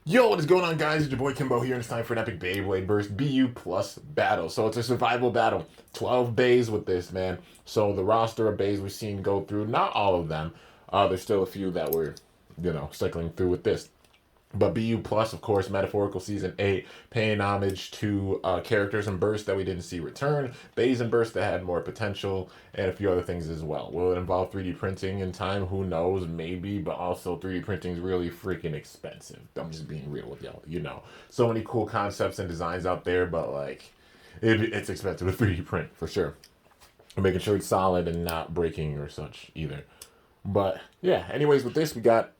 Yo, what is going on, guys? It's your boy Kimbo here, and it's time for an epic Beyblade Burst BU Plus battle. So it's a survival battle. 12 bays with this, man. So the roster of bays we've seen go through, not all of them. There's still a few that we're, cycling through with this. But BU Plus, of course, Metaphorical Season 8, paying homage to characters and bursts that we didn't see return, bays and bursts that had more potential, and a few other things as well. Will it involve 3D printing in time? Who knows? Maybe, but also 3D printing is really freaking expensive. I'm just being real with y'all. So many cool concepts and designs out there, but it's expensive to 3D print for sure. And making sure it's solid and not breaking or such either. But yeah, anyways, with this, we got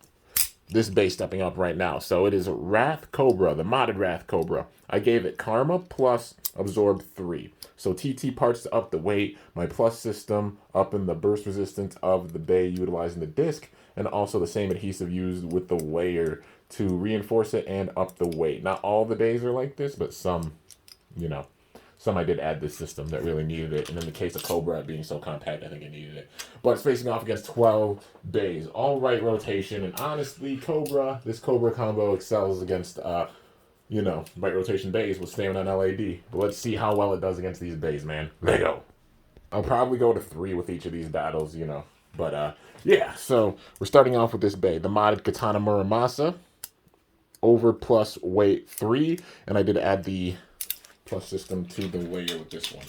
this base stepping up right now. So it is Wrath Cobra, the modded Wrath Cobra. I gave it Karma plus Absorb 3. So TT parts to up the weight, my plus system up in the burst resistance of the bay utilizing the disc, and also the same adhesive used with the layer to reinforce it and up the weight. Not all the bays are like this, but some, some I did add this system that really needed it. And in the case of Cobra being so compact, I think it needed it. But it's facing off against 12 bays. All right rotation. And honestly, this Cobra combo excels against, right rotation bays with stamina on LAD. But let's see how well it does against these bays, man. Lego. I'll probably go to 3 with each of these battles, But, yeah. So we're starting off with this bay. The modded Katana Muramasa. Over plus weight 3. And I did add the plus system to the layer with this one,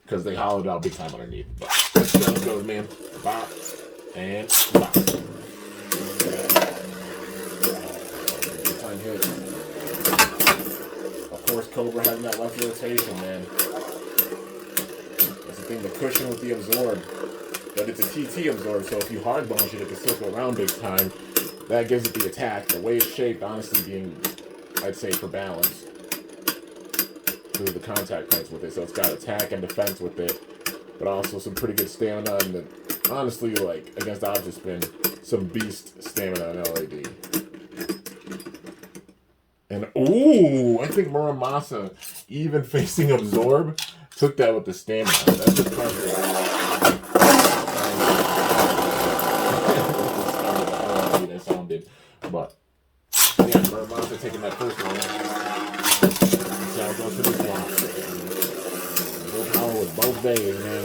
because they hollowed out big time underneath. But let's see how it goes, man. Bop and bop. Big time hit. Of course, Cobra having that left rotation, man. That's the thing, the cushion with the absorb. But it's a TT absorb, so if you hard launch it, it can circle around big time. That gives it the attack. The way it's shaped, honestly, being, I'd say, for balance. Through the contact points with it, so it's got attack and defense with it, but also some pretty good stamina. And honestly, against object spin, some beast stamina on LAD. And ooh, I think Muramasa, even facing absorb, took that with the stamina. That's a perfect. That sounded, but yeah, Muramasa taking that first one. So I'll go to this one. Full power with both bays, man.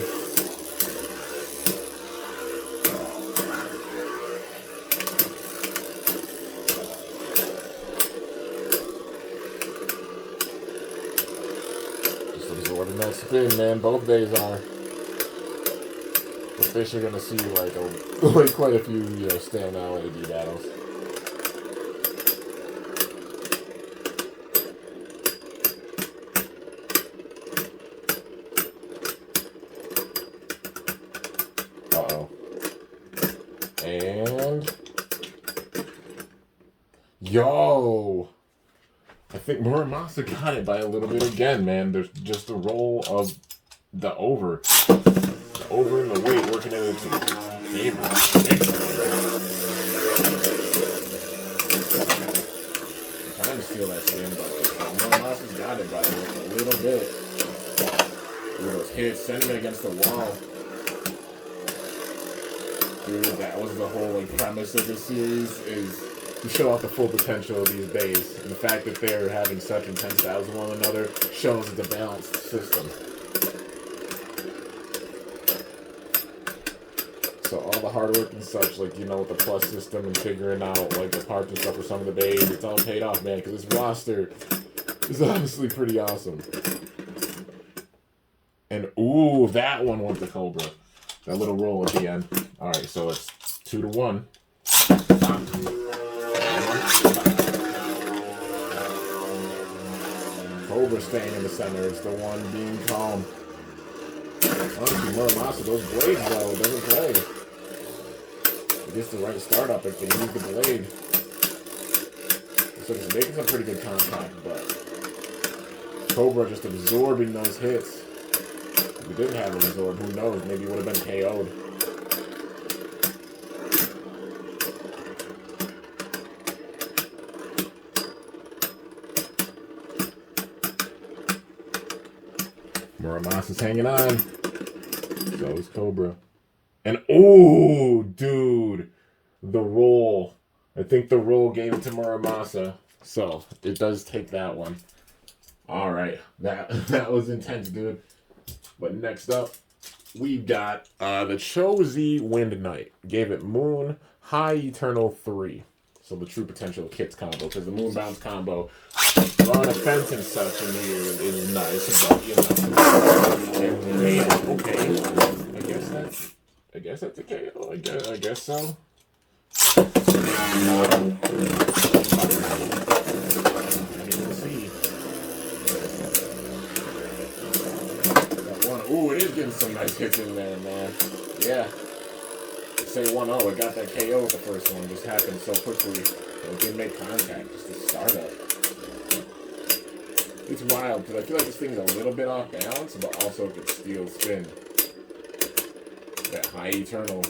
Just absorbing that spin, man. Both bays are. The fish are gonna see quite a few stamina LAD battles. And yo, I think Muramasa got it by a little bit again, man. There's just a roll of the over and the weight working in its favor. I'm trying to steal that spin, but Muramasa's got it by a little bit. Look at those hits, sending it against the wall. Dude, that was the whole premise of this series, is to show off the full potential of these bays. And the fact that they're having such intense battles with one another shows it's a balanced system. So all the hard work and such, with the plus system and figuring out the parts and stuff for some of the bays, it's all paid off, man, because this roster is honestly pretty awesome. And ooh, that one went to Cobra. That little roll at the end. Alright, so it's 2-1. Cobra staying in the center. It's the one being calm. Honestly, Muramasa, those blades, though, doesn't play. It gets the right startup if they use the blade. So it's making some pretty good contact, but Cobra just absorbing those hits. If we didn't have a absorb, who knows? Maybe it would have been KO'd. Muramasa's hanging on. So is Cobra. And oh, dude, the roll. I think the roll gave it to Muramasa. So it does take that one. All right, that was intense, dude. But next up, we've got the Chozy Wind Knight. Gave it Moon High Eternal 3. So the True Potential Kits combo, because the Moon Bounce combo on a fence and such in here is nice, but you know. And, okay, I guess that's a KO. I guess so. Ooh, it is getting some nice hits in there, man. Yeah. Say 1-0. It got that KO with the first one. Just happened so quickly. It didn't make contact. Just the startup. It's wild because I feel like this thing's a little bit off balance, but also could steal spin. That high eternal.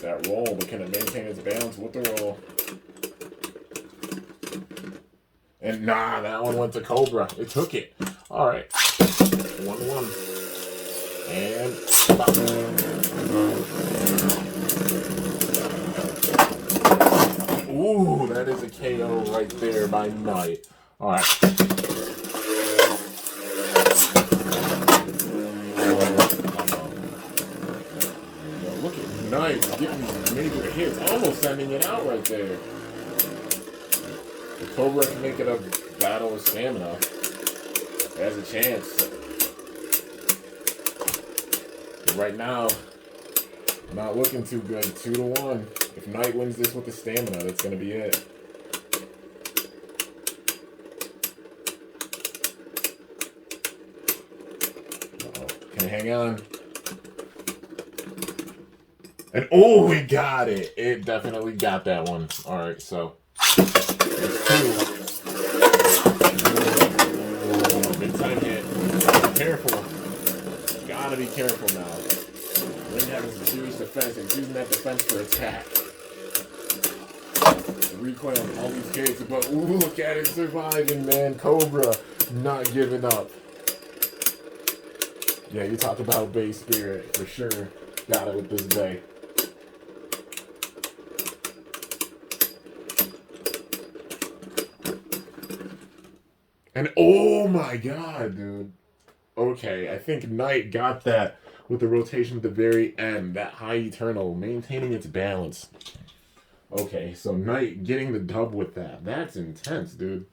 That roll, but can it maintain its balance with the roll? And nah, that one went to Cobra. It took it. All right. 1-1. And ooh, that is a KO right there by Knight. All right. Look at Knight getting major hits, almost sending it out right there. The Cobra can make it a battle with stamina. It has a chance. But right now, not looking too good. 2-1. If Knight wins this with the stamina, that's going to be it. Uh-oh. Can I hang on? And oh, we got it. It definitely got that one. All right, so it's 2. Big time hit. Be careful. Gotta be careful now. Ring having some serious defense and using that defense for attack. The recoil on all these kids, but ooh, look at it surviving, man. Cobra not giving up. Yeah, you talk about base spirit for sure. Got it with this day. And oh my god, dude. Okay, I think Knight got that with the rotation at the very end. That high eternal, maintaining its balance. Okay, so Knight getting the dub with that. That's intense, dude.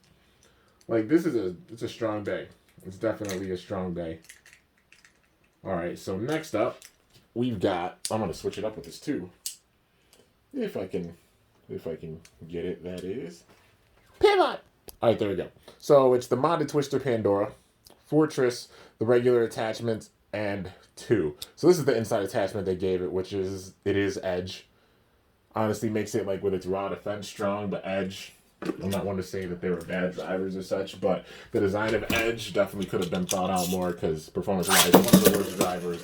Like, it's a strong day. It's definitely a strong day. Alright, so next up, we've got, I'm going to switch it up with this too. If I can get it, that is. Pivot! Alright, there we go. So it's the modded Twister Pandora, Fortress, the regular attachment, and 2. So this is the inside attachment they gave it, which is, it is Edge. Honestly makes it, like, with its raw defense strong, but Edge, I'm not one to say that they were bad drivers or such, but the design of Edge definitely could have been thought out more, because performance-wise, one of the worst drivers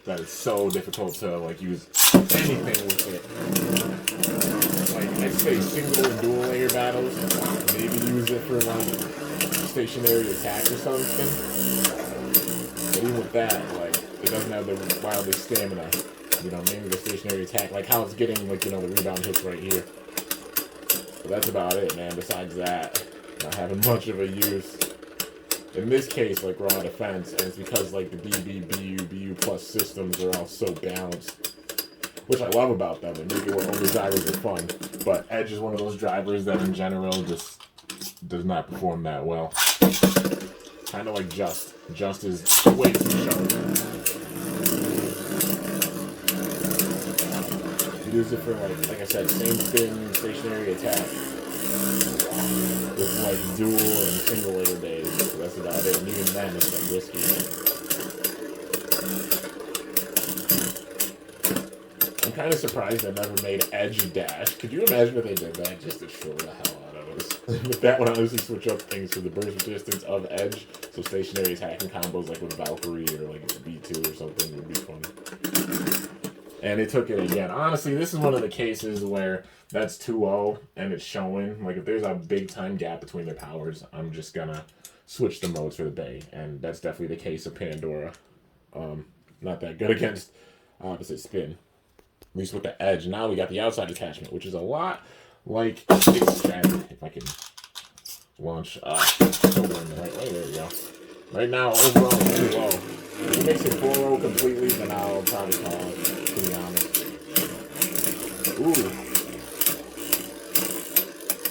that is so difficult to, like, use anything with it. Like, I'd say single and dual layer battles, maybe use it for, like, stationary attack or something. But even with that, like, it doesn't have the wildly stamina. You know, maybe the stationary attack, like how it's getting, like, you know, the rebound hits right here. But that's about it, man. Besides that, not having much of a use. In this case, like, raw defense, and it's because, like, the BB, BU, BU plus systems are all so balanced. Which I love about them. They make it where only drivers are fun. But Edge is one of those drivers that, in general, just does not perform that well. Kind of like Just. Just is way too sharp. Use it for, like I said, same spin, stationary attack. With, like, dual and single layer days. So that's about it. And even then, it's, like, risky. I'm kind of surprised they never made Edge Dash. Could you imagine if they did that just to troll the hell out of us? With that would honestly switch up things to the burst resistance of Edge. So stationary attacking combos like with Valkyrie or like B2 or something would be fun. And it took it again. Honestly, this is one of the cases where that's 2-0 and it's showing. Like, if there's a big time gap between their powers, I'm just gonna switch the modes for the day. And that's definitely the case of Pandora. Not that good against opposite spin. least with the edge. Now we got the outside attachment, which is a lot like extend. If I can launch Cobra in the right way, there we go. Right now, overall, pretty low. If it makes it 4-0 completely, then I'll probably call it, to be honest. Ooh.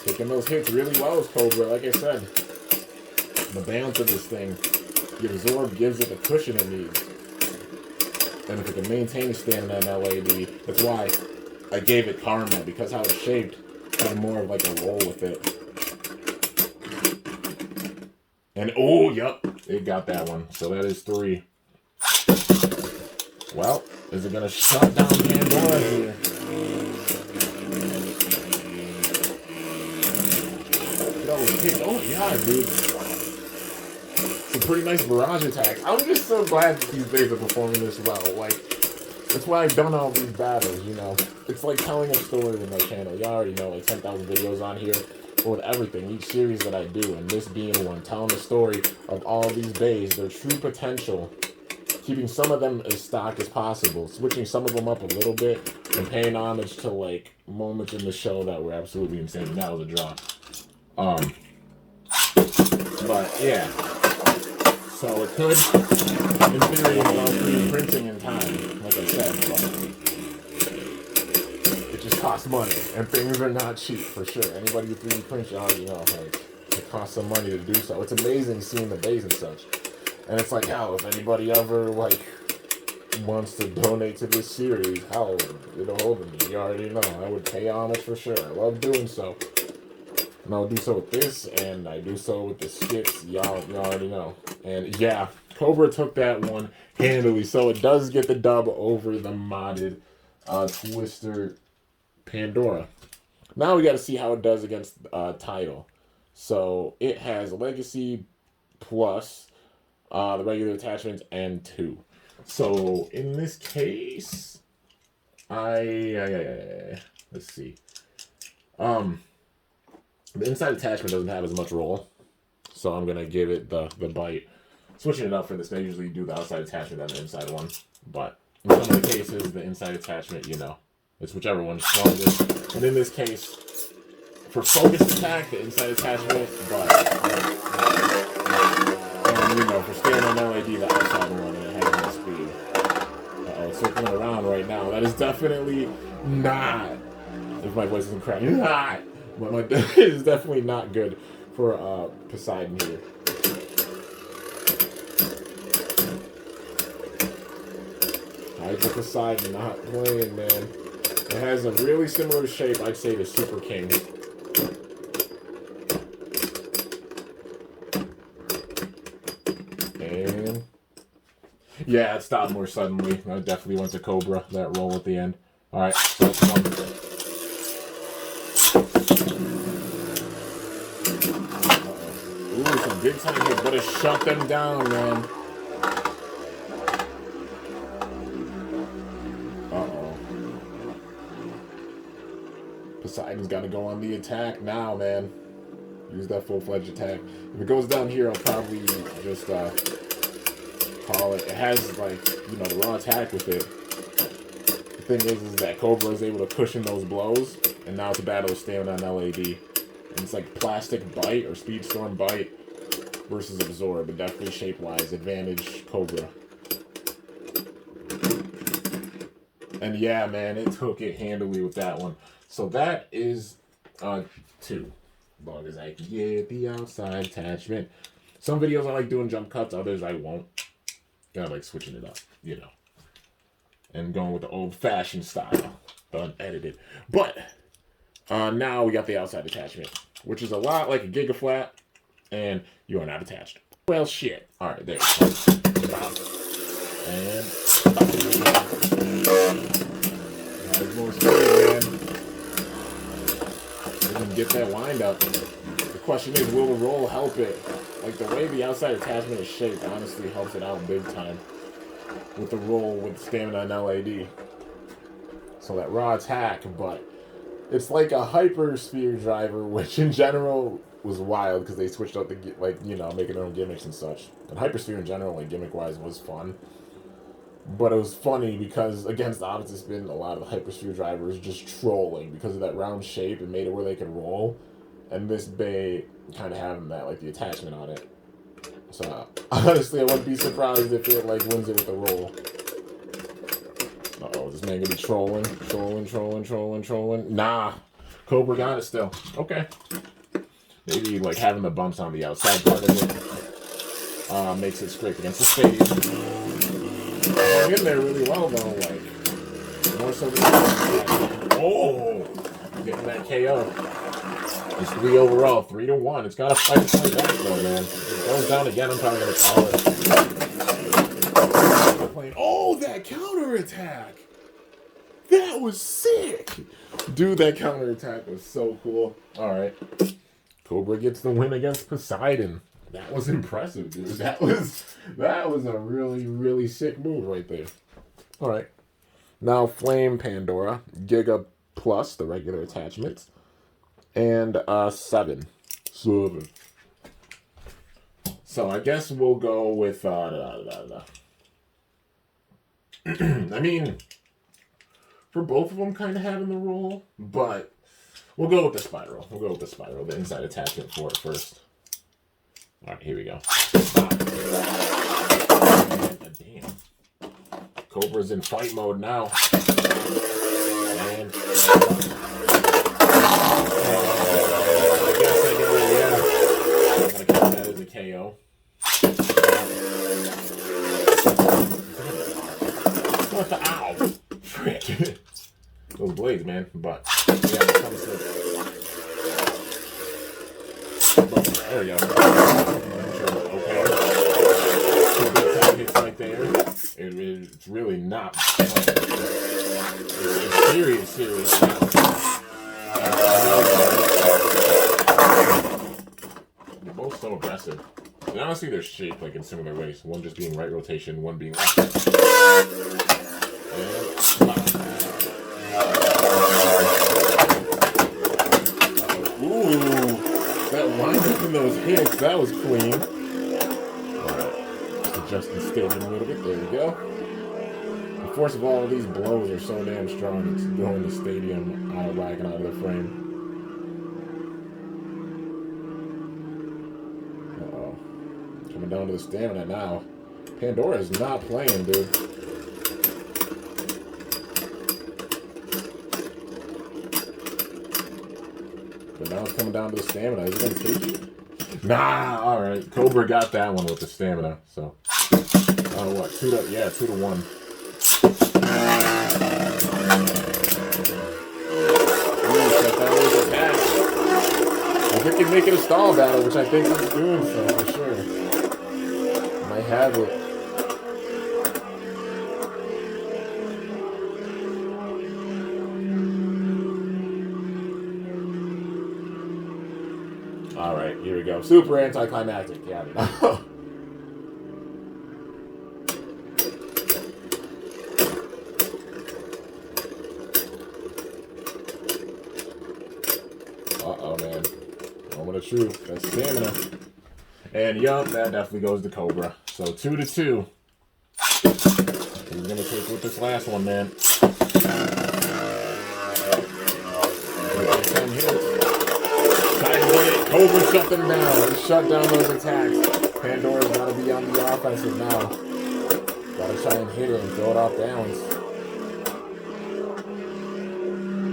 Taking those hits really well is Cobra, like I said. The balance of this thing, the absorb gives it the cushion it needs. And if it can maintain stamina in LAD, that's why I gave it Karma, because how it's shaped, had more of like a roll with it. And oh, yep, it got that one. So that is 3. Well, is it gonna shut down Pandora here? Oh yeah, dude. Some pretty nice barrage attacks. I'm just so glad that these days are performing this well. Like, that's why I've done all these battles, you know. It's like telling a story with my channel. You already know, like 10,000 videos on here. But with everything, each series that I do, and this being one, telling the story of all these BEYS, their true potential, keeping some of them as stock as possible, switching some of them up a little bit, and paying homage to, like, moments in the show that were absolutely insane. That was a draw. But, yeah. So it could, in theory, involve 3D printing in time, like I said, but it just costs money, and things are not cheap, for sure. Anybody who 3D prints, you already know, like, it costs some money to do so. It's amazing seeing the BEYS and such. And it's like, hell, if anybody ever, like, wants to donate to this series, hell, it'll hold me. You already know. I would pay homage for sure. I love doing so. And I'll do so with this, and I do so with the skits. Y'all already know. And yeah, Cobra took that one handily. So it does get the dub over the modded Twister Pandora. Now we got to see how it does against Title. So it has Legacy plus the regular attachments and 2. So in this case, let's see. The inside attachment doesn't have as much roll, so I'm going to give it the bite. Switching it up for this, I usually do the outside attachment and the inside one, but in some of the cases, the inside attachment, you know, it's whichever one's strongest. And in this case, for focused attack, the inside attachment, but, and, you know, for standing LAD, the outside one, and it has more speed. Uh-oh, circling around right now. That is definitely not, if my voice isn't cracking, not. But it is definitely not good for Poseidon here. Hydra Poseidon not playing, man. It has a really similar shape, I'd say, to Super King. And yeah, it stopped more suddenly. I definitely went to Cobra, that roll at the end. Alright, so that's one. Ooh, some big time hits, but it shut them down, man. Uh-oh. Poseidon's got to go on the attack now, man. Use that full-fledged attack. If it goes down here, I'll probably just call it. It has, like, you know, the raw attack with it. The thing is that Cobra is able to cushion those blows, and now it's a battle of stamina on LAD. And it's like Plastic Bite or Speedstorm Bite versus Absorb, but definitely shape-wise, advantage Cobra. And yeah, man, it took it handily with that one. So that is 2. As long as I can get the outside attachment. Some videos I like doing jump cuts, others I won't. Kind of like switching it up, you know. And going with the old-fashioned style, the unedited. But now we got the outside attachment, which is a lot like a Gigaflat, and you are not attached. Well, shit. All right, there. And there's more speed, man. We can get that wind up. The question is, will the roll help it? Like, the way the outside attachment is shaped honestly helps it out big time with the roll with stamina and LAD. So that raw attack, but it's like a hyper sphere driver, which in general was wild because they switched out the, like, you know, making their own gimmicks and such. And hyper sphere in general, like, gimmick wise, was fun. But it was funny because against opposite spin, a lot of the hypersphere drivers just trolling because of that round shape. It made it where they could roll, and this Bay kind of having that like the attachment on it. So honestly, I wouldn't be surprised if it like wins it with a roll. Uh oh, this man gonna be trolling. Nah, Cobra got it still. Okay, maybe like having the bumps on the outside part of it makes it scrape against the stage. Hung in there really well though, like more so than getting that KO. It's 3 overall, 3-1. It's got a fight point back though, man. If it goes down again, I'm probably gonna call it. Oh, that counter attack! That was sick, dude. That counter attack was so cool. All right, Cobra gets the win against Poseidon. That was impressive, dude. That was a really sick move right there. All right. Now Flame Pandora, Giga Plus, the regular attachments, and 7. So I guess we'll go with I mean, for both of them kind of having the roll, but we'll go with the spiral. The inside attachment for it first. All right, here we go. Damn. Cobra's in fight mode now. And I guess I go, yeah. I'm going to count that as a KO. What the ow? Frick. Those blades, man. But, yeah, it comes to... There we go. Okay. 2 big time hits right there. It's really not. It's serious. They're both so aggressive. And honestly, they're shaped like in similar ways. One just being right rotation, one being left. Ooh. That wind up in those hits, that was clean. Alright, just adjust the stadium a little bit, there we go. The force of all of these blows are so damn strong, it's throwing the stadium out of whack and out of the frame. Uh-oh. Coming down to the stamina now. Pandora is not playing, dude. But now it's coming down to the stamina. Is it going to take it? Nah, alright. Cobra got that one with the stamina. So, what? 2 to 1. Ooh, shut down those attacks. If it can make it a stall battle, which I think it's doing so, for sure. Might have it. Alright, here we go. Super anticlimactic. Yeah, no. Uh-oh, man. Moment of truth. That's stamina. And yup, that definitely goes to Cobra. So 2 to 2. He's gonna take with this last one, man. 10 hits. Cobra shut them down. Shut down those attacks. Pandora's got to be on the offensive now. Got to try and hit it and throw it off balance.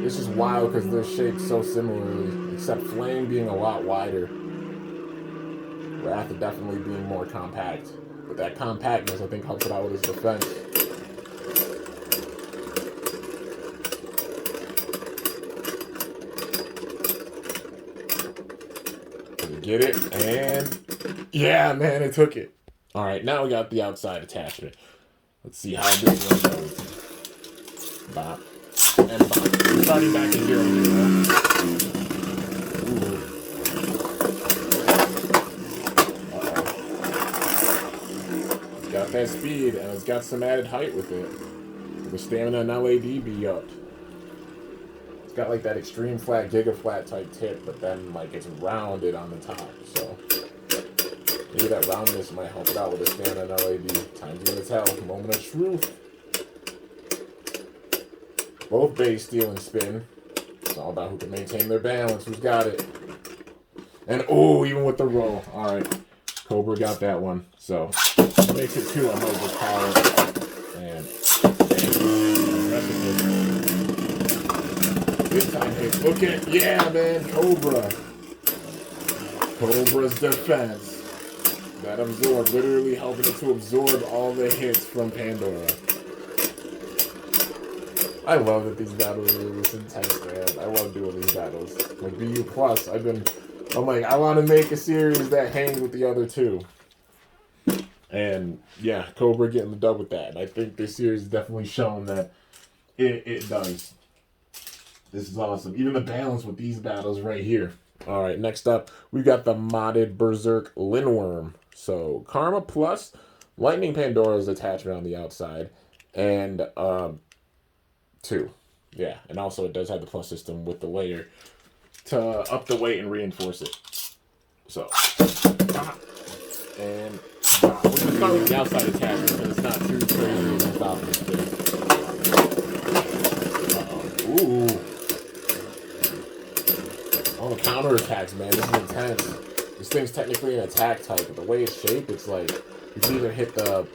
It's just wild because they're shaped so similarly, except Flame being a lot wider. Wrath definitely being more compact. But that compactness, I think, helps it out with his defense. Get it, and yeah, man, it took it. All right, now we got the outside attachment. Let's see how this one goes. Bop and bop. We're starting back in 0-0. It's got that speed, and it's got some added height with it. The stamina and LAD be up. It's got like that extreme flat, giga flat type tip, but then like it's rounded on the top, so maybe that roundness might help it out with the stamina and LAD. Time's gonna tell. Moment of truth. Both base, steal, and spin. It's all about who can maintain their balance. Who's got it? And oh, even with the roll. All right, Cobra got that one. So that makes it 2. I might just call it. And big time hits. Look at, yeah, man, Cobra. Cobra's defense. That absorb, literally helping it to absorb all the hits from Pandora. I love that these battles are this intense, man. I love doing these battles. Like BU Plus, I'm like, I want to make a series that hangs with the other 2. And yeah, Cobra getting the dub with that. And I think this series has definitely shown that it does. This is awesome. Even the balance with these battles right here. All right, next up, we've got the modded Berserk Lindworm. So Karma plus Lightning Pandora's attachment on the outside. And 2. Yeah, and also it does have the plus system with the layer to up the weight and reinforce it. So, and we're going to start with the outside attachment because it's not too crazy on top of this thing. Ooh. All the counter attacks, man. This is intense. This thing's technically an attack type, but the way it's shaped, it's like you can either hit the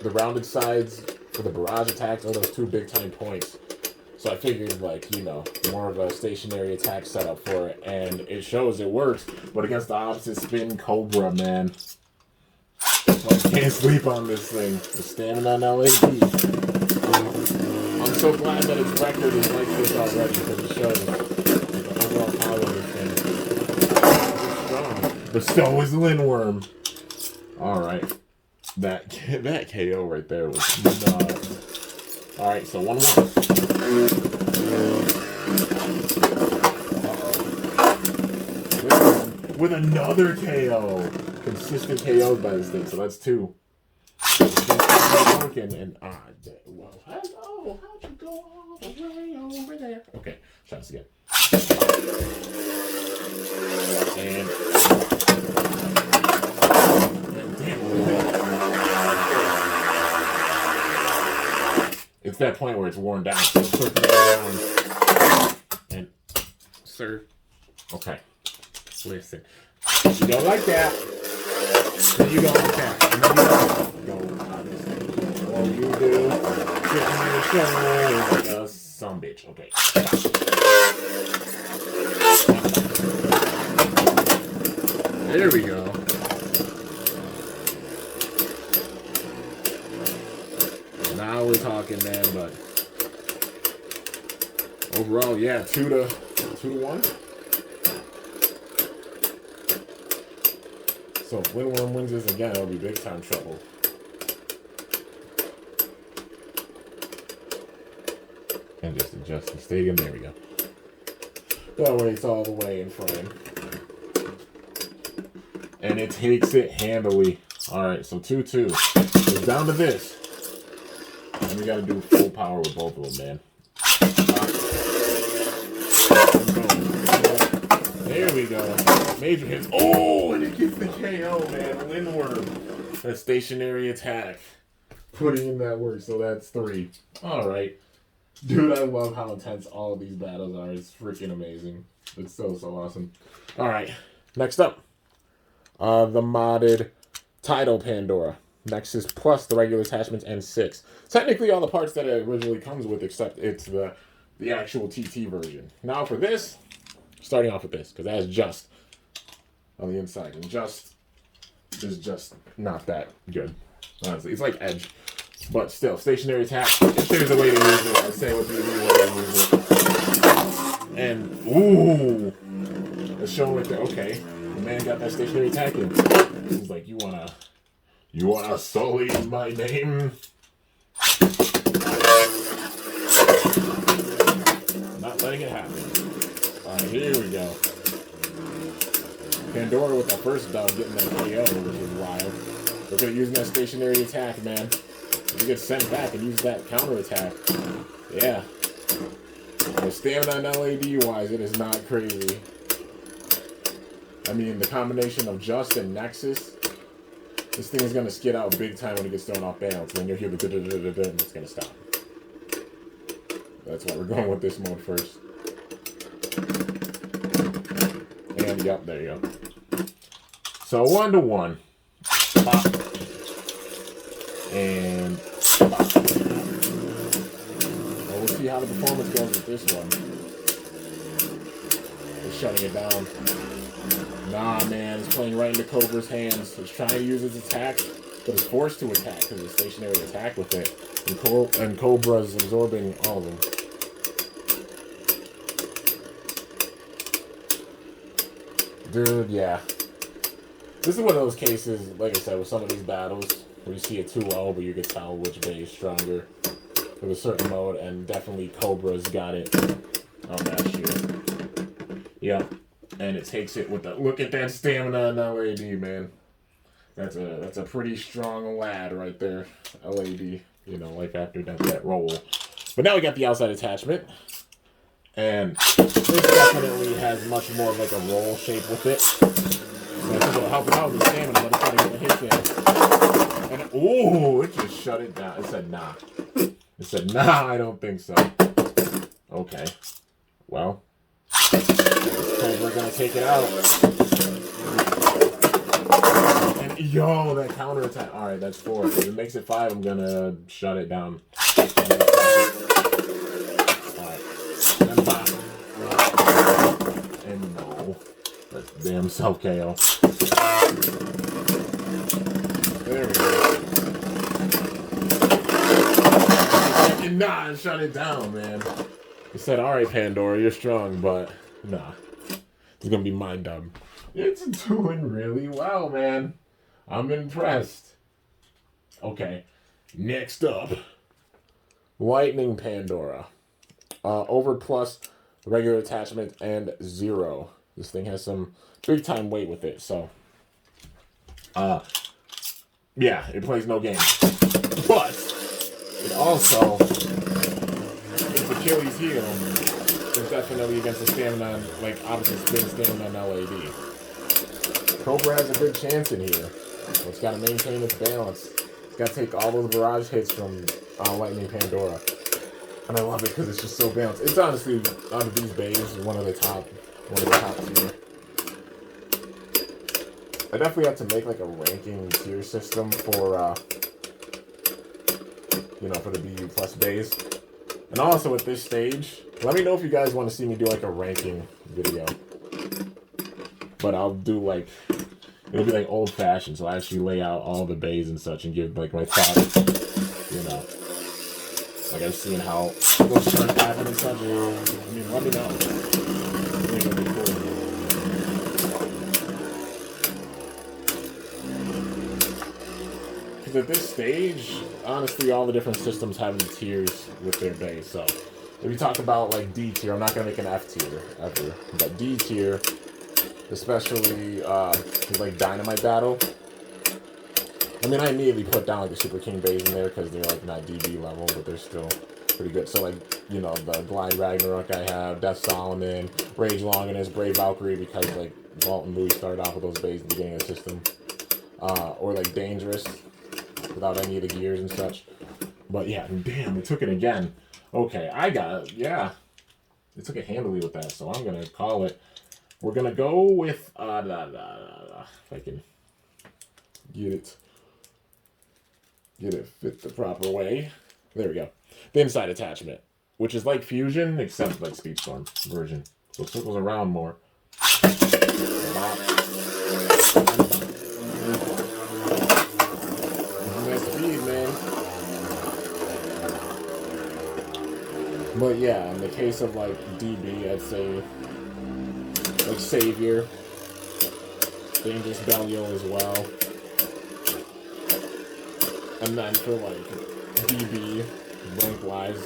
rounded sides for the barrage attacks or those 2 big time points. So I figured, like, you know, more of a stationary attack setup for it, and it shows it works. But against the opposite spin Cobra, man, I can't sleep on this thing. The stamina on LAD. I'm so glad that its record is like this already because it shows the overall power of this thing. It's strong. But so is Lindworm. All right, that KO right there was nuts. All right, so 1-1. With another KO. Consistent KOs by this thing, so that's 2. And well, hello, how'd you go all the way over there? Okay, try this again. And it's that point where it's worn down. So around. And sir, okay, listen, you don't like that. So you don't like that. And then you go on this thing. All you do, get on your shoulder like a sumbitch. Okay. There we go. Now we're talking, man, but overall, yeah, 2 to 1. So if Lindworm wins this again, it'll be big time trouble. And just adjust the stadium. There we go. That way it's all the way in frame. And it takes it handily. Alright, so 2-2. It's down to this. And we gotta do full power with both of them, man. There we go. Major hits. Oh, and it gets the KO, man. Lindworm. That stationary attack. Putting in that work, so that's 3. Alright. Dude, I love how intense all of these battles are. It's freaking amazing. It's so awesome. Alright. Next up. The modded Tidal Pandora. Nexus plus the regular attachments and 6. Technically all the parts that it originally comes with, except it's the actual TT version. Now for this, starting off with this, because that is just on the inside. And just is just not that good. Honestly, it's like Edge. But still, stationary attack. If there's a way to use it, I say what the way to use it. And, ooh! It's showing right there, okay. The man got that stationary attack in. He's like, you wanna sully my name? Not letting it happen. Alright, here we go. Pandora with that first dub getting that KO, which is wild. Look at using that stationary attack, man. If you get sent back and use that counter attack, yeah. The stamina and LAD wise, it is not crazy. I mean, the combination of Just and Nexus, this thing is going to skid out big time when it gets thrown off balance. Then you'll hear the da-da-da-da-da and it's going to stop. That's why we're going with this mode first. And yep, there you go. So 1-to-1. Pop. And pop. Well, we'll see how the performance goes with this one. We're shutting it down. Nah, man, it's playing right into Cobra's hands. It's trying to use its attack, but it's forced to attack because it's stationary attack with it. And Cobra's absorbing all of them. Dude, yeah. This is one of those cases, like I said, with some of these battles, where you see it too low, but you can tell which bay is stronger with a certain mode, and definitely Cobra's got it on that shield. Yep. And it takes it with the, look at that stamina on LAD, man. That's a pretty strong lad right there, LAD. You know, like after that roll. But now we got the outside attachment. And this definitely has much more of like a roll shape with it. So I think it'll help it out with the stamina, but it's trying to get the hits in. And ooh, it just shut it down. It said nah. It said nah, I don't think so. Okay. Well. We're gonna take it out. And yo, that counter attack. Alright, that's 4. If it makes it 5, I'm gonna shut it down. Alright. And bop. And no. That's damn self KO. There we go. And nah, shut it down, man. He said, alright, Pandora, you're strong, but nah. It's gonna be my dub. It's doing really well, man. I'm impressed. Okay. Next up. Lightning Pandora. Over plus regular attachment and 0. This thing has some big time weight with it, so. Yeah, it plays no games. But it also, its Achilles heel is definitely against the stamina, like opposite spin stamina on LAD. Cobra has a good chance in here. But it's got to maintain its balance. It's got to take all those barrage hits from Lightning Pandora. And I love it because it's just so balanced. It's honestly, out of these bays, one of the top tier. I definitely have to make like a ranking tier system for, for the BU plus bays. And also at this stage, let me know if you guys want to see me do like a ranking video. But I'll do like, it'll be like old fashioned, so I actually lay out all the bays and such and give like my thoughts, Like I've seen how those turn happen and such. Let me know. I think it'll be cool. Because at this stage, honestly, all the different systems have the tiers with their base. So if you talk about like D tier, I'm not gonna make an F tier ever, but D tier, especially like Dynamite Battle. I mean, I immediately put down like the Super King bays in there because they're like not DB level, but they're still pretty good. So like the Blind Ragnarok I have, Death Solomon, Rage Longinus, Brave Valkyrie, because like Vault and Louis started off with those bays at the beginning of the system, or like Dangerous without any of the gears and such. But yeah, damn, it took it again. Okay, I got it. Yeah, it took it handily with that, so I'm gonna call it. We're gonna go with if I can get it fit the proper way. There we go. The inside attachment, which is like Fusion except like Speedstorm version, so it circles around more. But yeah, in the case of like DB, I'd say like Savior, Dangerous Belial as well. And then for like DB rank wise,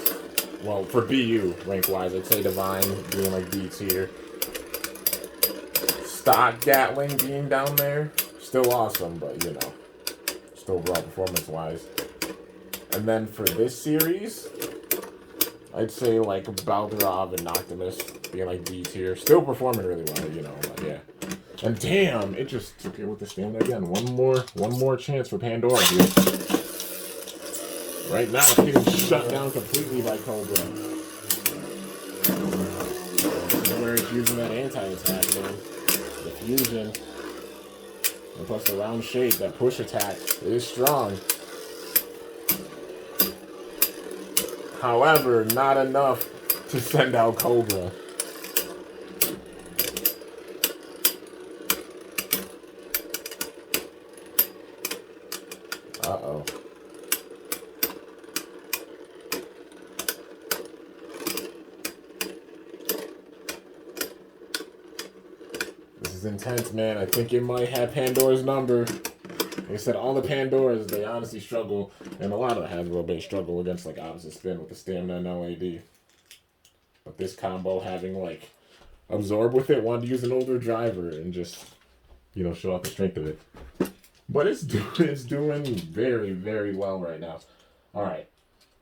well for BU rank wise, I'd say Divine being like B tier. Stock Gatling being down there, still awesome, but still overall performance wise. And then for this series, I'd say like Baldrav and Noctimus being like D tier, still performing really well, but yeah. And damn, it just took it with the stamina again. One more chance for Pandora here. Right now, it's getting shut down completely by Cobra. using that anti-attack, man. The fusion. And plus the round shape, that push attack is strong. However, not enough to send out Cobra. Uh-oh. This is intense, man. I think it might have Pandora's number. Like I said, all the Pandoras, they honestly struggle, and a lot of the Hasbro base struggle against like opposite spin with the stamina and LAD. But this combo having like absorb with it, wanted to use an older driver and just, you know, show off the strength of it. But it's doing very, very well right now. All right.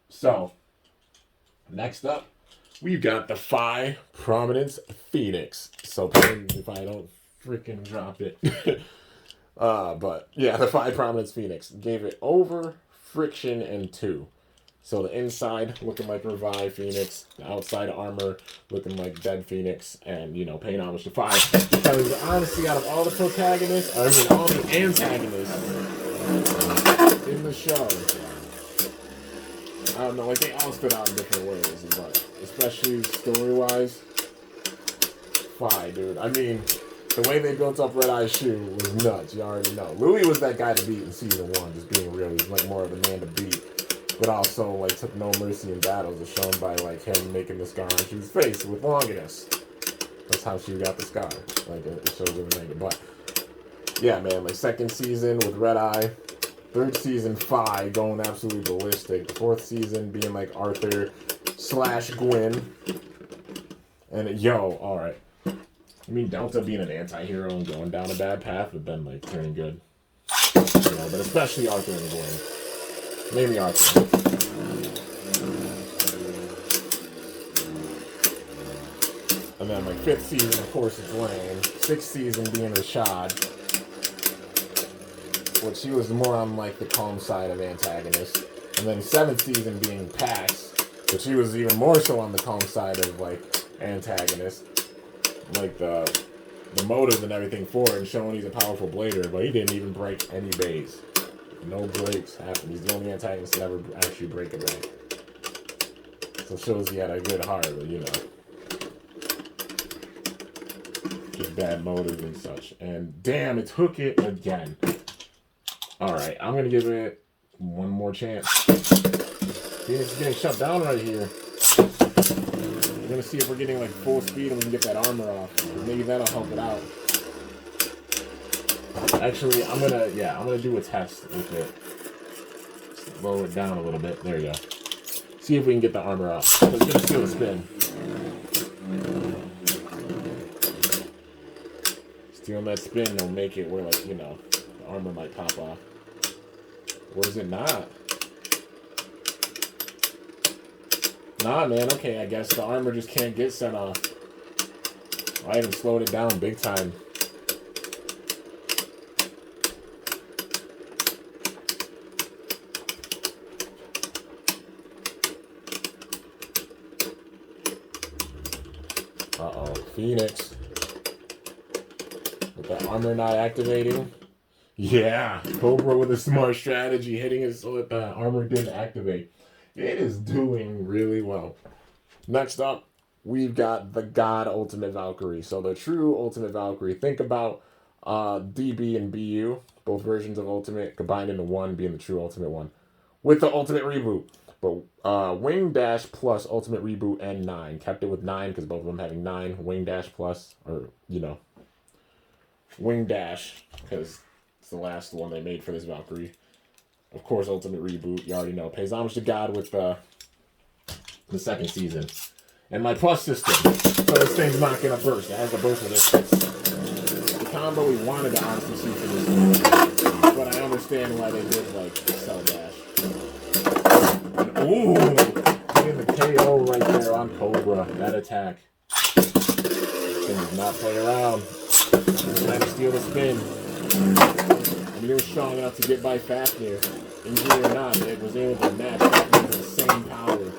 So, next up, we've got the Phi Prominence Phoenix. So, if I don't freaking drop it. But, yeah, the Phi Prominence Phoenix. Gave it over, friction, and 2. So, the inside looking like Revive Phoenix. The outside armor looking like Dead Phoenix. And, you know, paying homage to Phi. Because, honestly, out of all the protagonists, all the antagonists in the show, I don't know, like, they all stood out in different ways. But, especially story-wise, Phi, dude. I mean, the way they built up Red Eye's shoe was nuts. You already know. Louis was that guy to beat in season 1, just being real. He was, like, more of the man to beat. But also, like, took no mercy in battles, as shown by, like, him making the scar on Shu's face with Longinus. That's how Shu got the scar. Like, it shows everything. But, yeah, man, like, second season with Red Eye. Third season, Phi going absolutely ballistic. The fourth season being, like, Arthur / Gwyn. And, yo, alright. I mean, Delta being an anti-hero and going down a bad path would been, like, turning good. You know, but especially Arthur and Gwyn. Mainly Arthur. And then, like, 5th season, of course, it's Lane. 6th season being Rashad. Which she was more on, like, the calm side of antagonist. And then 7th season being Pax. But she was even more so on the calm side of, like, antagonist. Like, the motive and everything for it, and showing he's a powerful blader. But he didn't even break any bays. No breaks happen. He's the only antagonist to ever actually break a break. So it shows he had a good heart, but you know. Just bad motives and such. And damn, it took it again. Alright, I'm going to give it one more chance. Phoenix is getting shut down right here. We're going to see if we're getting like full speed and we can get that armor off. Maybe that'll help it out. Actually, I'm gonna do a test with it. Just lower it down a little bit. There you go. See if we can get the armor off. So it's gonna steal a spin. Stealing that spin will make it where, like, you know, the armor might pop off. Or is it not? Nah, man. Okay, I guess the armor just can't get sent off. I even slowed it down big time. Uh-oh, Phoenix. With the armor not activating. Yeah, Cobra with a smart strategy, hitting it so that the armor didn't activate. It is doing really well. Next up, we've got the God Ultimate Valkyrie. So the true Ultimate Valkyrie. Think about DB and BU, both versions of Ultimate combined into one, being the true Ultimate one. With the Ultimate Reboot. But Wing Dash plus Ultimate Reboot and 9. Kept it with 9 because both of them having 9. Wing Dash plus, or, you know, Wing Dash because it's the last one they made for this Valkyrie. Of course, Ultimate Reboot, you already know. Pays homage to God with the second season. And my plus system. So this thing's not going to burst. It has a burst resistance. The combo we wanted to honestly see for this one. But I understand why they did, like, Cell Dash. Ooh, getting the KO right there on Cobra. That attack. This thing does not play around. He's trying to steal the spin. And he was strong enough to get by Fafnir. Injury or not, it was able to match Fafnir with the same power.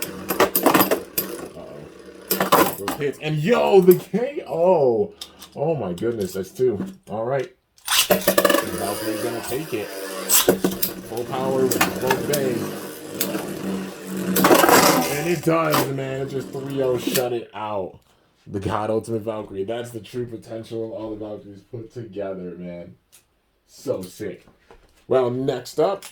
Uh-oh. Those hits. And yo, the KO. Oh my goodness, that's 2. All right. Valkyrie's gonna take it. Full power with both bays. And it does, man. Just 3-0 shut it out. The God Ultimate Valkyrie. That's the true potential of all the Valkyries put together, man. So sick. Well, next up,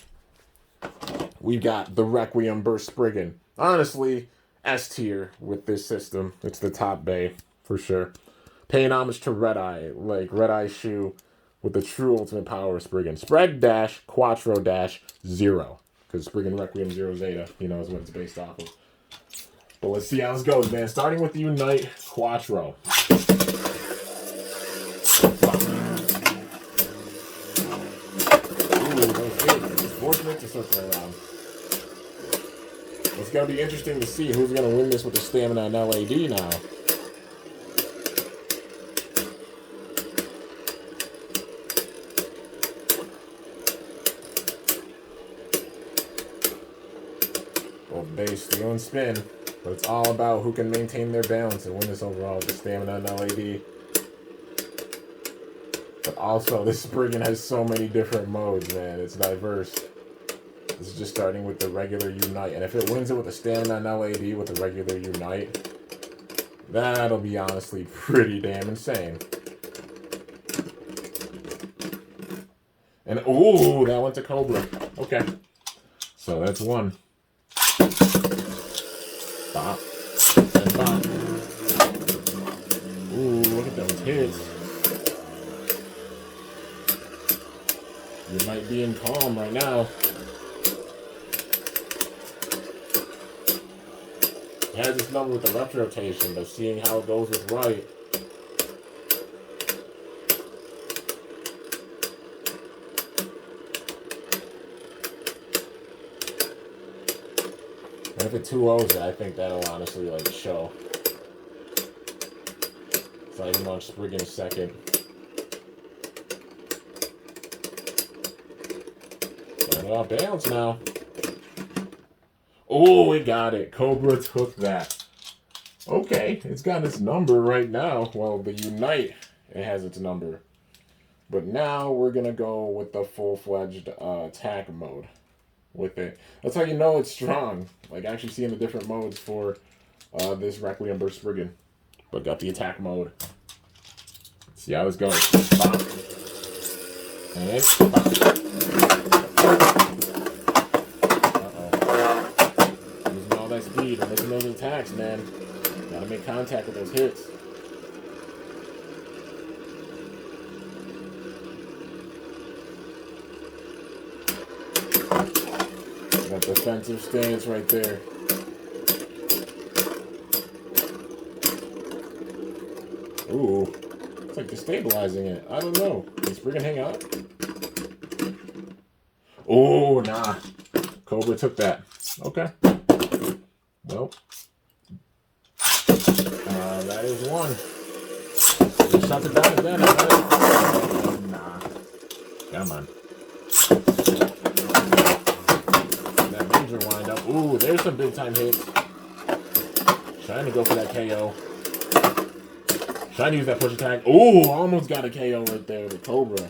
we got the Requiem Burst Spriggan. Honestly, S tier with this system. It's the top bay, for sure. Paying homage to Red Eye, like Red Eye Shoe with the true ultimate power of Spriggan. Spread dash, Quattro dash, 0. Because Spriggan Requiem 0 Zeta, you know, is what it's based off of. But let's see how this goes, man. Starting with the Unite Quattro. Ooh, those hits. It's fortunate to circle around. It's going to be interesting to see who's going to win this with the stamina and LAD now. Both base, steal, and spin. But it's all about who can maintain their balance and win this overall with the stamina and LAD. But also, this Spriggan has so many different modes, man. It's diverse. This is just starting with the regular Unite. And if it wins it with the stamina and LAD with the regular Unite, that'll be honestly pretty damn insane. And, ooh, that went to Cobra. Okay. So that's 1. Bop. And bop. Ooh, look at those hits. You might be in calm right now. It has this number with the left rotation, but seeing how it goes with right. And if it 2-0s it, I think that'll honestly like show. So I can launch Spriggan second. Turn it off balance now. Oh, it got it. Cobra took that. Okay, it's got its number right now. Well, the Unite, it has its number. But now we're going to go with the full-fledged attack mode with it. That's how you know it's strong. Like, actually seeing the different modes for this Requiem Burst Spriggan. But got the attack mode. Let's see how this goes. Bop. And bop. Speed and making those attacks, man. Gotta make contact with those hits. That defensive stance right there. Ooh. It's like destabilizing it. I don't know. Is Spriggan hang out? Oh, nah. Cobra took that. Okay. Nope. That is 1. Just shut it down again. Nah. Come on. That major wind up. Ooh, there's some big time hits. Trying to go for that KO. Trying to use that push attack. Ooh, almost got a KO right there with Cobra.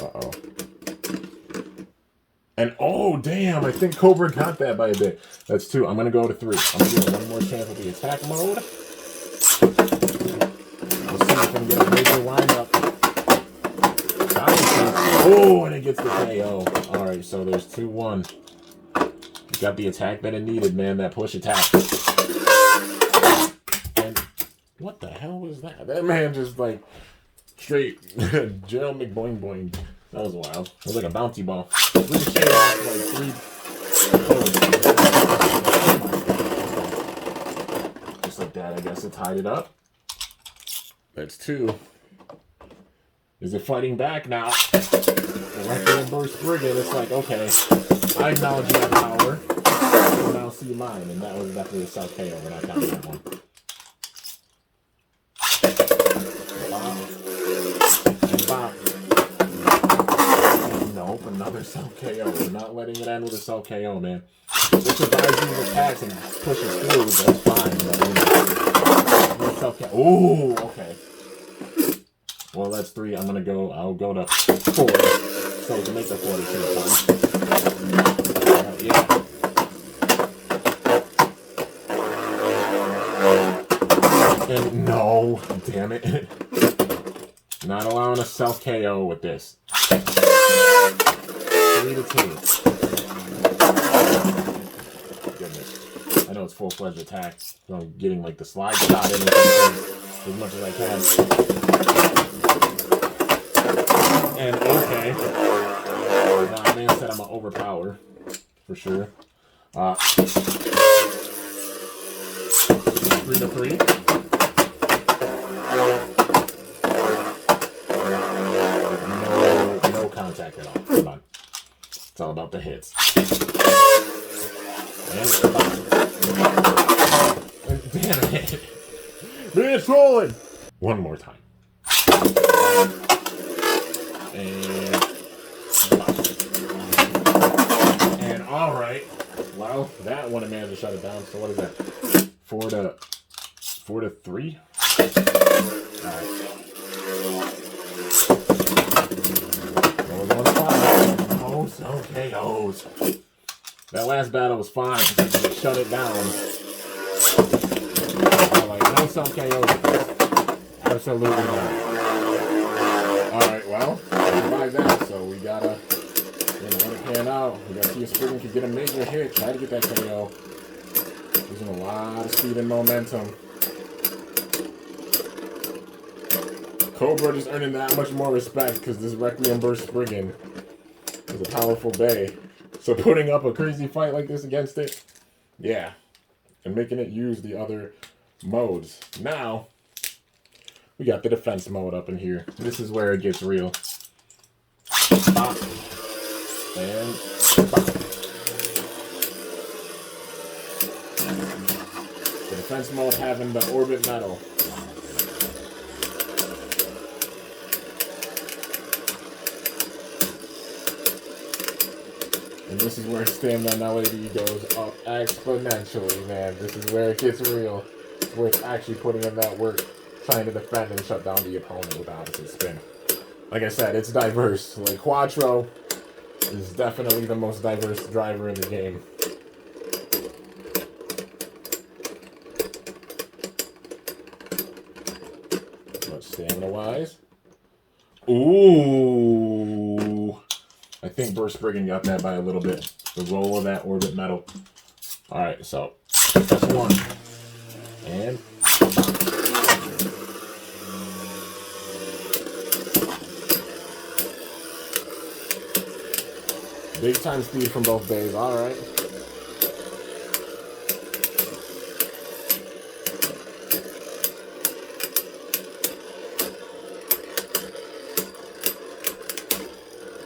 Uh-oh. And oh, damn, I think Cobra got that by a bit. That's 2. I'm going to go to 3. I'm going to give it one more chance with the attack mode. We'll see if I can get a major windup. Oh, and it gets the KO. Alright, so there's 2-1. Got the attack that it needed, man. That push attack. And what the hell was that? That man just like straight Gerald McBoing boing. That was wild. It was like a bouncy ball. Ricochet off like 3. Just like that, I guess it tied it up. That's 2. Is it fighting back now? The Requiem Burst Spriggan, it's like, okay, I acknowledge my power. And I'll see mine. And that was definitely a South KO, but I counted that one. Bop. And bop. Nope, another another self KO. We're not letting it end with a self KO, man. This survives these attacks and pushes through. That's fine. But, no self KO. Ooh, okay. Well, that's 3. I'll go to 4. So we can make the 42 yeah. And no, damn it. Not allowing a self KO with this. 3 to 2. Goodness. I know it's full-fledged attack. So I'm getting like the slide shot in as much as I can. And okay. Nah, man said I'm gonna overpower. For sure. 3 to 3. No contact at all. Come on. It's all about the hits. And damn it. Man, it's rolling. One more time. And all right. Well, that one I managed to shut it down. So what is that? 4 to 3. All right. KOs. That last battle was fine because they shut it down. I'm like, no self KOs. Absolutely not. Alright, well, we survived that, so we gotta let it pan out. We gotta see if Spriggan can get a major hit. Try to get that KO. Using a lot of speed and momentum. Cobra just earning that much more respect because this Requiem burst Spriggan is a powerful Bey. So putting up a crazy fight like this against it, yeah. And making it use the other modes. Now, we got the defense mode up in here. This is where it gets real. Bop. And bop. The defense mode having the orbit metal. And this is where stamina nowadays goes up exponentially, man. This is where it gets real. It's where it's actually putting in that work, trying to defend and shut down the opponent with opposite spin. Like I said, it's diverse. Like, Quattro is definitely the most diverse driver in the game. Much stamina-wise. Ooh. I think Burst Spriggan got that by a little bit. The roll of that orbit metal. Alright, so that's 1. And big time speed from both Beys. Alright.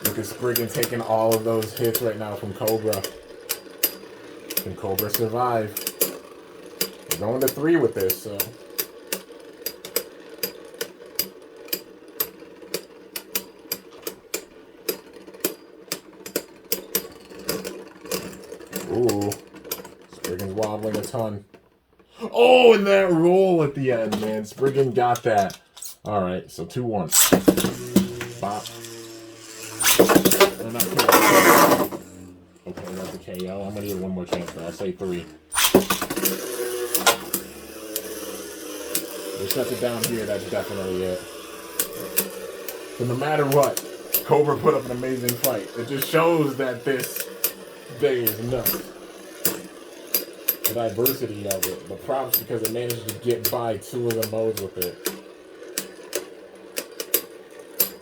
Look at Spriggan taking all of those hits right now from Cobra. Can Cobra survive? We're going to 3 with this, so. Ooh. Spriggan's wobbling a ton. Oh, and that roll at the end, man. Spriggan got that. Alright, so 2-1. Bop. Not okay, that's a KO. I'm gonna get 1 more chance for that. I'll say 3. They shut it down here, that's definitely it. But no matter what, Cobra put up an amazing fight. It just shows that this Bey is nuts. The diversity of it. The props because it managed to get by 2 of the modes with it.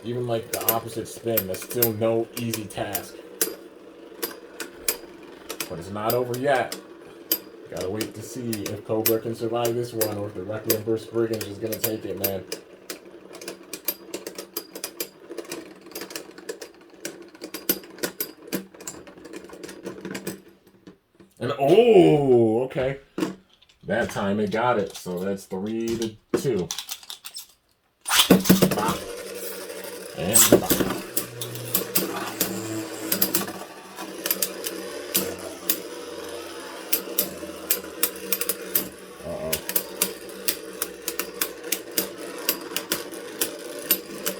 Even like the opposite spin, that's still no easy task. But it's not over yet. Gotta wait to see if Cobra can survive this one or if the Requiem burst Spriggan is just gonna take it, man. And oh, okay. That time it got it. So that's 3 to 2. And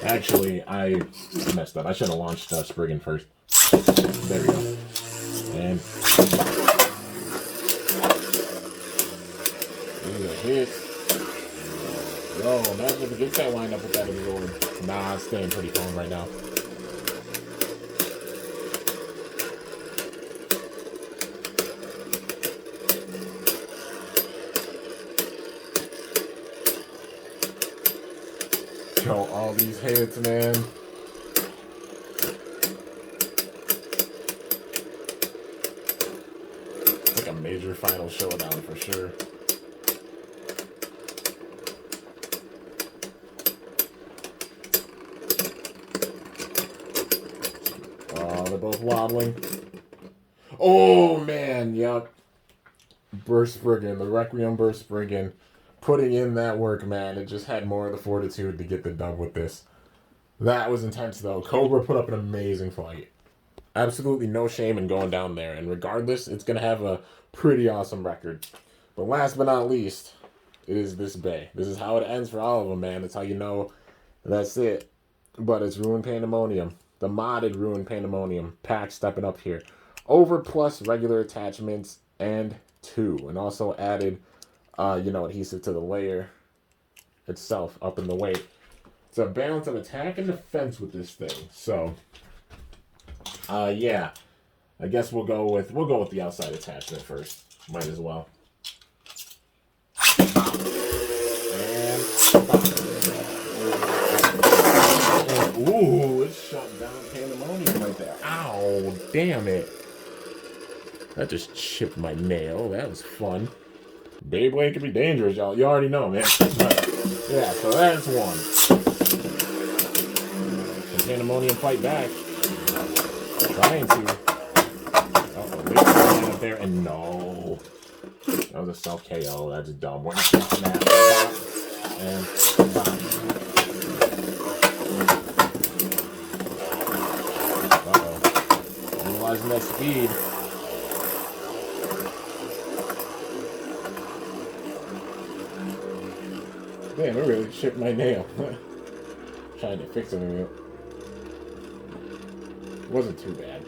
Actually, I messed up. I should have launched Spriggan first. There we go. And these are hits. Yo, imagine if it gets that lined up with that absorb. Nah, it's staying pretty calm right now. Yo, all these hits, man. It's like a major final showdown for sure. Oh, they're both wobbling. Oh, man, yep. Burst Spriggan, the Requiem Burst Spriggan. Putting in that work, man. It just had more of the fortitude to get the dub with this. That was intense, though. Cobra put up an amazing fight. Absolutely no shame in going down there. And regardless, it's going to have a pretty awesome record. But last but not least, it is this Bey. This is how it ends for all of them, man. That's how you know that's it. But it's Ruin Pandemonium. The modded Ruin Pandemonium. Pack stepping up here. Over plus regular attachments and 2. And also added... adhesive to the layer itself up in the weight. It's a balance of attack and defense with this thing. So, yeah, I guess we'll go with the outside attachment first. Might as well. And ooh, it shut down Pandemonium right there. Ow, damn it! That just chipped my nail. That was fun. Beyblade can be dangerous, y'all. You already know, man. But, yeah, so that's one. Can Pandemonium fight back? Trying to. Uh-oh, Beyblade up there, and no. That was a self KO. That's dumb. We're not doing that. And uh-oh. Utilizing that speed. Damn, it really chipped my nail. Trying to fix it. It wasn't too bad.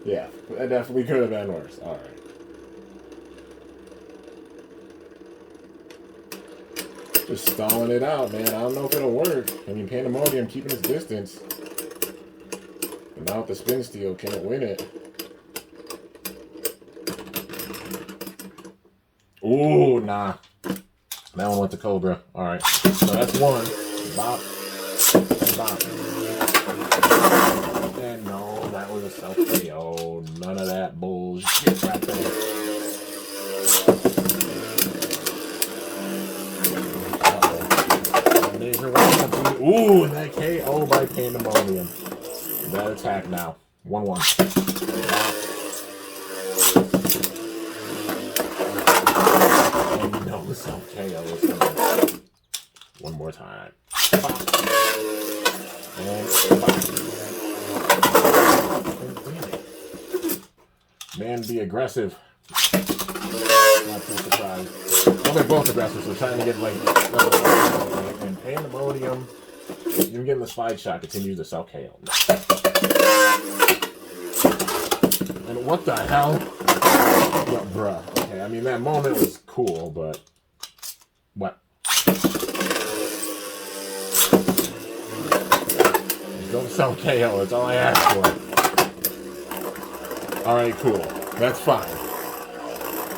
Yeah, that definitely could have been worse. Alright. Just stalling it out, man. I don't know if it'll work. I mean, Pandemonium keeping his distance. But now with the spin steel, can it win it? Ooh, nah. That one went to Cobra. Alright. So that's one. Bop. Bop. And no, that was a self-KO. None of that bullshit right there. Uh-oh. Ooh, that KO by Pandemonium. That attack now. 1-1. Self KO is coming. One more time. And man, be aggressive. Not too surprised. Well, they're both aggressive, so trying to get like and Pandemonium. Even getting the slide shot continues to self KO. And what the hell? Well, bruh. Okay, I mean that moment was cool, but what? Don't sell KO, that's all I asked for. Alright, cool. That's fine.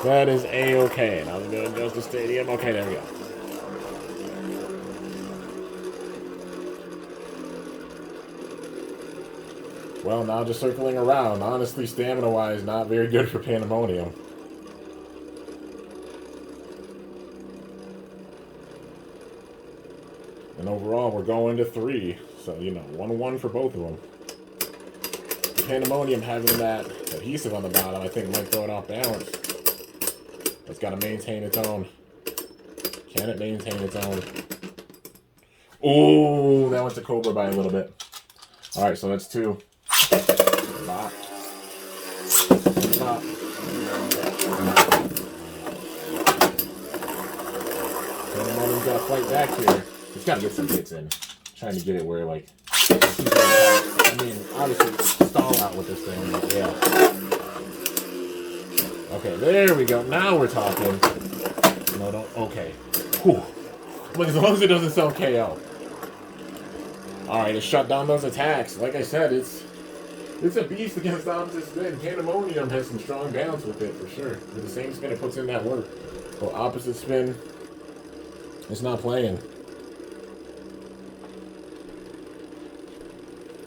That is A-okay. Now I'm going to adjust the stadium. Okay, there we go. Well, now just circling around. Honestly, stamina-wise, not very good for Pandemonium. And overall, we're going to 3. So, 1-1 for both of them. Pandemonium having that adhesive on the bottom, I think might throw it off balance. It's got to maintain its own. Can it maintain its own? Oh, that went to Cobra by a little bit. Alright, so that's 2. Bop. Bop. got to fight back here. He's got to get some hits in. Trying to get it where, like, I mean, obviously, stall out with this thing, but yeah. Okay, there we go. Now we're talking. No, don't. Okay. Whew. But as long as it doesn't sell KO. Alright, it shut down those attacks. Like I said, it's a beast against opposite spin. Pandemonium has some strong balance with it, for sure. With the same spin, it puts in that work. But opposite spin, it's not playing.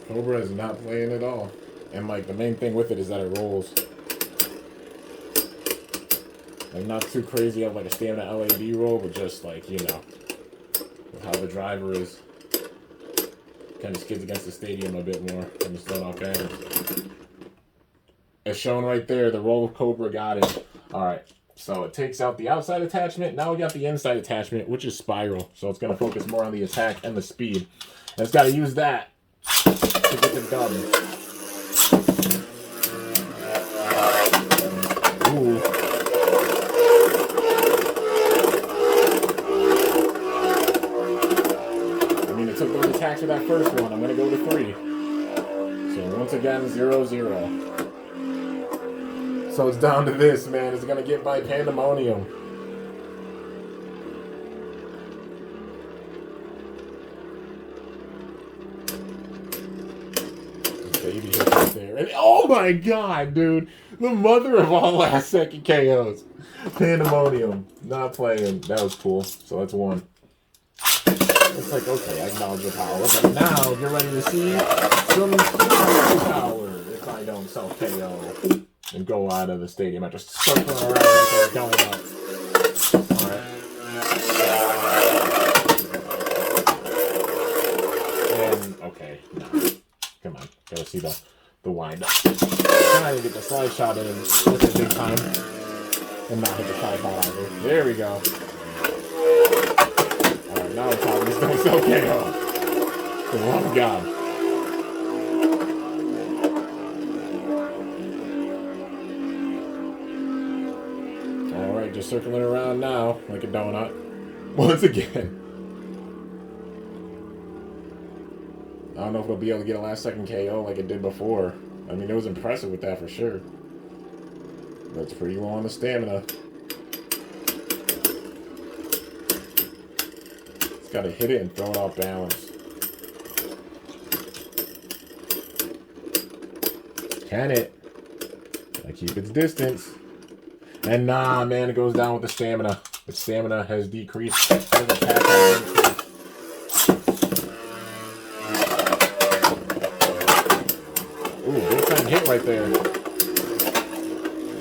Cobra is not playing at all. And, like, the main thing with it is that it rolls. Like, not too crazy of, like, a stamina LAB roll, but just, like, you know, with how the driver is. Kind of skids against the stadium a bit more and just thrown off balance. As shown right there, the roll of Cobra got it. Alright, so it takes out the outside attachment. Now we got the inside attachment, which is spiral. So it's going to focus more on the attack and the speed. And it's got to use that to get the dub. Ooh. Took those attacks for that first one. I'm going to go to 3. So once again, 0-0. So it's down to this, man. It's going to get by Pandemonium. Baby hit right there. And, oh my god, dude. The mother of all last second KOs. Pandemonium. Not playing. That was cool. So that's 1. It's like, okay, I acknowledge your power, but now you're ready to see some power if I don't self-KO and go out of the stadium after circling around like a donut. Alright. And, okay, no. Come on, gotta see the wind up. Trying to get the slide shot in with it big time and not hit the tripod either. There we go. Now we're talking, this don't sell KO. For the love of God. Alright, just circling around now, like a donut. Once again. I don't know if we'll be able to get a last second KO like it did before. I mean, it was impressive with that for sure. But it's pretty low on the stamina. Got to hit it and throw it off balance. Can it? Gotta keep its distance. And nah, man, it goes down with the stamina. Its stamina has decreased. Its attack has increased. Ooh, big time hit right there.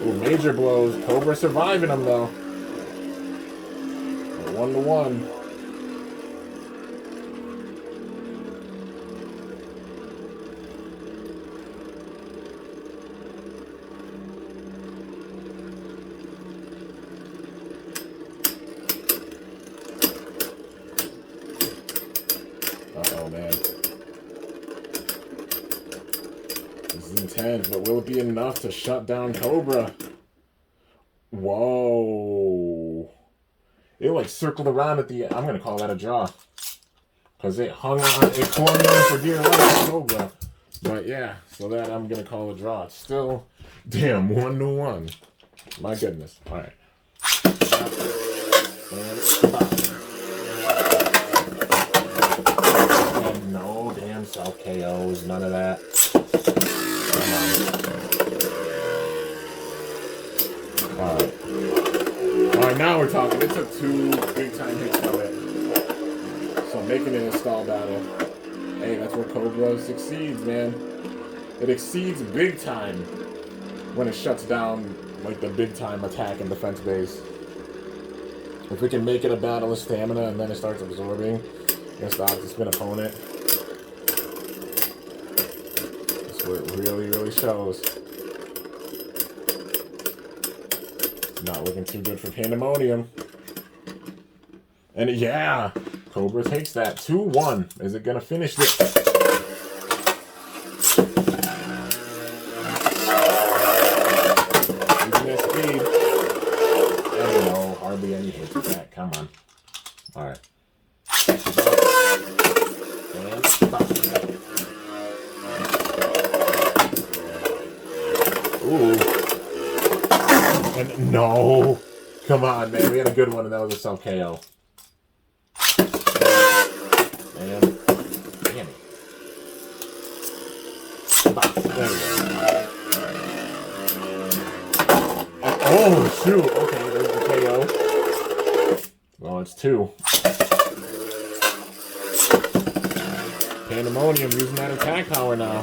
Ooh, major blows. Cobra surviving them though. 1-1. But will it be enough to shut down Cobra? Whoa. It like circled around at the end. I'm going to call that a draw. Because it hung on, it clung on for dear life to Cobra. But yeah, so that I'm going to call a draw. It's still, damn, 1-1. My goodness. All right. And no damn self KOs, none of that. Alright, now we're talking. It took 2 big time hits from it. So making it a stall battle. Hey, that's where Cobra succeeds, man. It exceeds big time when it shuts down like the big time attack and defense base. If we can make it a battle of stamina and then it starts absorbing against the opposite spin opponent. That's where it really, really shows. Not looking too good for Pandemonium. And yeah, Cobra takes that 2-1. Is it going to finish this? Using that speed. And no, hardly any hits with that. Come on. All right. And stop. Ooh. And no. Come on, man. We had a good one, and that was a self KO. And damn it. Stop. There we go. Oh, shoot. Okay, there's the KO. Well, it's 2. Pandemonium using that attack power now.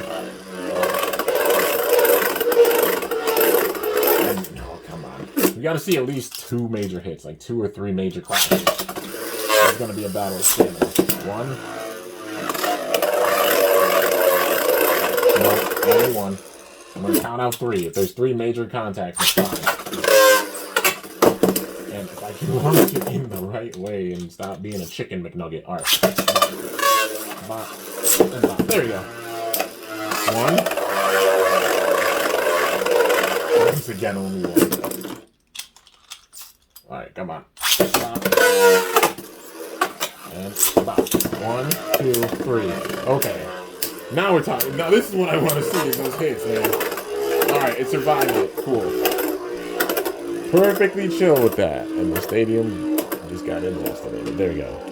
And, no, come on. We gotta see at least 2 major hits, like 2 or 3 major clashes. It's gonna be a battle of stamina. 1. No, only 1. I'm gonna count out 3. If there's 3 major contacts, it's fine. And if I can launch it in the right way and stop being a chicken McNugget. Alright. There we go. 1. Once again, only 1. Alright, come on. Stop. And stop. 1, 2, 3. Okay. Now we're talking. Now this is what I want to see is those hits, man. Alright, it survived it. Cool. Perfectly chill with that. And the stadium just got investigated. There we go.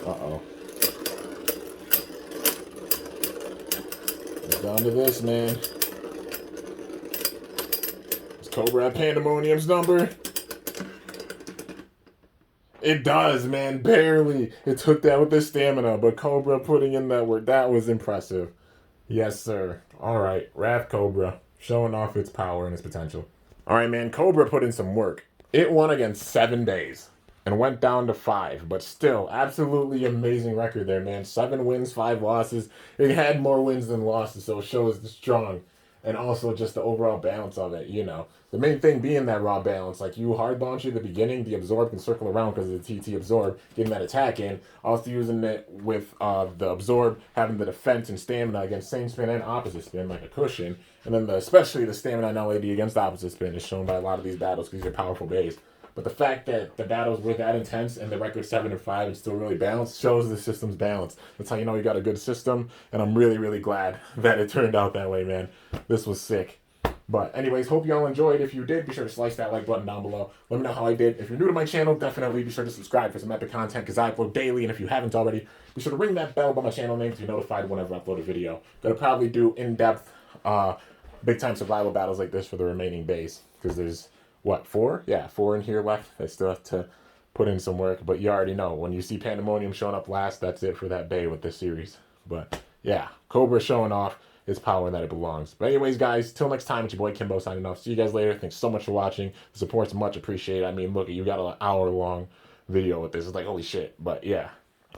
Uh-oh. It's down to this, man. Is Cobra at Pandemonium's number? It does, man. Barely. It took that with the stamina, but Cobra putting in that work, that was impressive. Yes, sir. All right. Wrath Cobra. Showing off its power and its potential. All right, man. Cobra put in some work. It won against 7 days. And went down to 5, but still, absolutely amazing record there, man. 7 wins, 5 losses. It had more wins than losses, so it shows the strong. And also just the overall balance of it, you know. The main thing being that raw balance. Like, you hard launch at the beginning, the absorb can circle around because of the TT absorb, getting that attack in. Also using it with the absorb, having the defense and stamina against same spin and opposite spin, like a cushion. And then especially the stamina and LAD against opposite spin is shown by a lot of these battles because these are powerful bays. But the fact that the battles were that intense and the record 7 and 5 and still really balanced shows the system's balance. That's how you know you got a good system, and I'm really, really glad that it turned out that way, man. This was sick. But anyways, hope you all enjoyed. If you did, be sure to slice that like button down below. Let me know how I did. If you're new to my channel, definitely be sure to subscribe for some epic content because I upload daily. And if you haven't already, be sure to ring that bell by my channel name to be notified whenever I upload a video. Gonna probably do in-depth, big-time survival battles like this for the remaining bays because there's... What, 4? Yeah, 4 in here left. I still have to put in some work, but you already know. When you see Pandemonium showing up last, that's it for that bay with this series. But, yeah, Cobra showing off its power that it belongs. But anyways, guys, till next time, it's your boy Kimbo signing off. See you guys later. Thanks so much for watching. The support's much appreciated. I mean, look, you got an hour-long video with this. It's like, holy shit. But, yeah.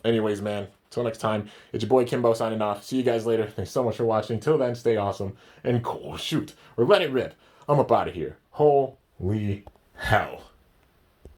Anyways, man, till next time, it's your boy Kimbo signing off. See you guys later. Thanks so much for watching. Till then, stay awesome. And cool, shoot, or let it rip. I'm up out of here. Holy hell.